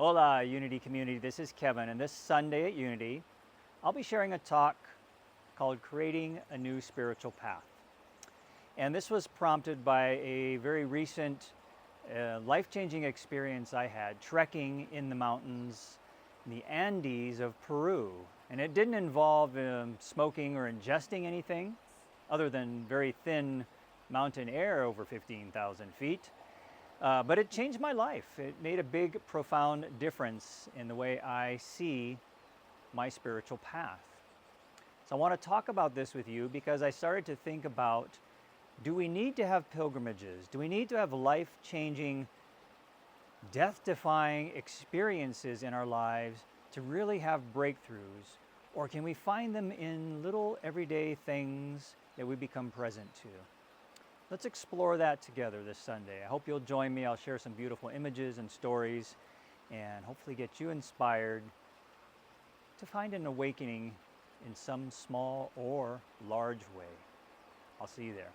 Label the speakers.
Speaker 1: Hola, Unity community. This is Kevin, and this Sunday at Unity, I'll be sharing a talk called Creating a New Spiritual Path. And this was prompted by a very recent life-changing experience I had trekking in the mountains in the Andes of Peru. And it didn't involve smoking or ingesting anything other than very thin mountain air over 15,000 feet. But it changed my life. It made a big, profound difference in the way I see my spiritual path. So I want to talk about this with you because I started to think about, do we need to have pilgrimages? Do we need to have life-changing, death-defying experiences in our lives to really have breakthroughs? Or can we find them in little everyday things that we become present to? Let's explore that together this Sunday. I hope you'll join me. I'll share some beautiful images and stories and hopefully get you inspired to find an awakening in some small or large way. I'll see you there.